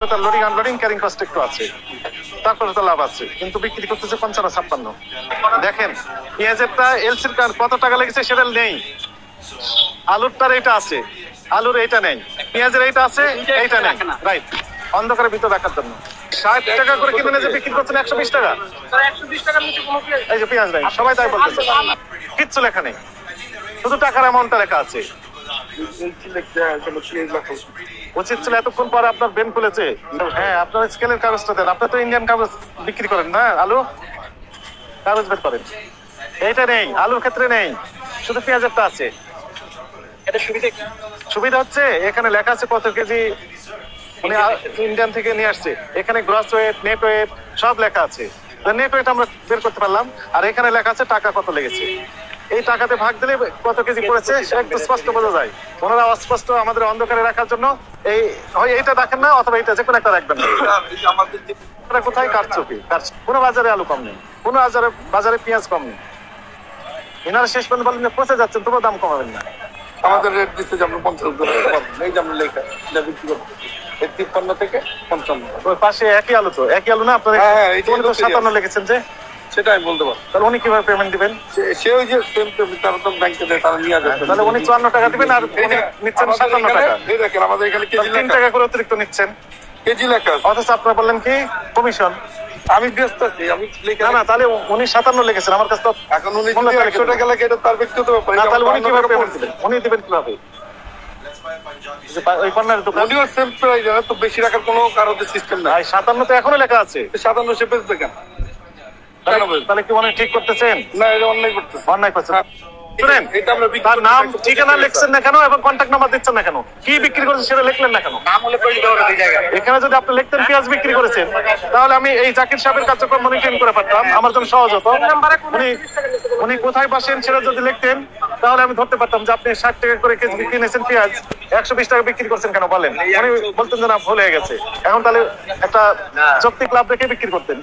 Loading unloading carrying cost একটু আছে, তারপরে তো লাভ আছে, কিন্তু বিক্রি করতেছে 55-56। দেখেন পেঁয়াজেরটা এলসির কত টাকা লেগেছে সেটা নেই, আলুরটার এটা আছে, আলুর এইটা নেই, পেঁয়াজের এইটা আছে, এইটা নেই, রাইট, অন্ধকারের ভিতর রাখার জন্য 60 টাকা করে কিনে যে বিক্রি করছেন 120 টাকা। এই যে পেঁয়াজ নাই, সবাই তাই বলতেছে, কিচ্ছু লেখা নেই, শুধু টাকার অ্যামাউন্টটা লেখা আছে। উচিত ছিল এতক্ষণ পরে আপনার বেন খুলেছে। হ্যাঁ, আপনার স্কেলের কাগজটা দেন, আপনি তো ইন্ডিয়ান কাগজ বিক্রি করেন না, আলু কাগজ বের করেন। এইটা নেই, আলুর ক্ষেত্রে নেই, শুধু পেঁয়াজেরটা আছে। এটা সুবিধা কি? সুবিধা হচ্ছে এখানে লেখা আছে কত কেজি উনি ইন্ডিয়ান থেকে নিয়ে আসছে, এখানে গ্রস ওয়েট নেট ওয়েট সব লেখা আছে, নেট ওয়েট আমরা বের করতে পারলাম, আর এখানে লেখা আছে টাকা কত লেগেছে, এই টাকাতে ভাগ দিলে কত কেজি পড়েছে একটু স্পষ্ট বোঝা যায়। ওনারা অস্পষ্ট আমাদের অন্ধকারে রাখার জন্য এইটা দেখেন না, অথবা এইটা যে কোনো একটা রাখবেন না। কোথায় কারচুপি? কোনো বাজারে আলু কম নেই, কোনো বাজারে পেঁয়াজ কম নেই। এনারা শেষ পর্যন্ত বলেন যে পচে যাচ্ছেন, তবুও দাম কমাবেন না। আমাদের রেট দিচ্ছে যে আমরা 50 টাকা, এই যে আমরা লেখা বিক্রি করবো 53 থেকে 55। ওই পাশে একই আলু, তো একই আলু না আপনাদের? হ্যাঁ, 57 লিখেছেন যে, সেটা আমি বলতে পারবো। তাহলে উনি কিভাবে পেমেন্ট দিবেন? সে ওই যে সেম পেমেন্ট তারা তো ব্যাংকে দেয়, তারা নিয়ে যাবে। তাহলে উনি 54 টাকা দিবেন আর উনি নিচ্ছেন 57 টাকা। এই দেখেন আমাদের এখানে কেজি 3 টাকা করে অতিরিক্ত নিচ্ছেন, কেজি লেখা। অথচ আপনারা বললেন কি কমিশন। আমি ব্যস্ত আছি, আমি না না, তাহলে উনি 57 লিখেছেন, আমার কাছে তো এখন উনি যদি 100 টাকা লাগে এটা তার ব্যক্তিগত ব্যাপার। না, তাহলে উনি কিভাবে পেমেন্ট দিবেন? উনি দিবেন কিভাবে? ওই কর্নারের দোকান উনিও সেম প্রাইস, তো বেশি রাখার কোনো কারণে সিস্টেম নাই। 57 তো এখনো লেখা আছে, 57 সে বেচবে কেন? তাহলে কি অনেক ঠিক করতেছেন? না, এটা অন্যায় করতেছে। অন্যায় করছেন। শুনেন, তার নাম ঠিকানা লিখছেন না কেন এবং কন্ট্যাক্ট নাম্বার দিচ্ছেন না কেন? কি বিক্রি করেছেন সেটা লিখলেন না কেন? এখানে যদি আপনি লিখতেন পেঁয়াজ বিক্রি করেছেন, তাহলে আমি এই জাকির সাহেবের কার্যক্রম মনিটরিং করে পারতাম, আমার জন্য সহজ হতো। উনি কোথায় বসেন সেটা যদি লিখতেন, তাহলে আমি ধরতে পারতাম যে আপনি 60 টাকা করে কেজি বিক্রি নিয়েছেন, পেঁয়াজ 120 টাকা বিক্রি করছেন কেন বলেন। উনি বলতেন যে না, ভুল হয়ে গেছে। এখন তাহলে একটা যৌক্তিক লাভ রেখে বিক্রি করতেন।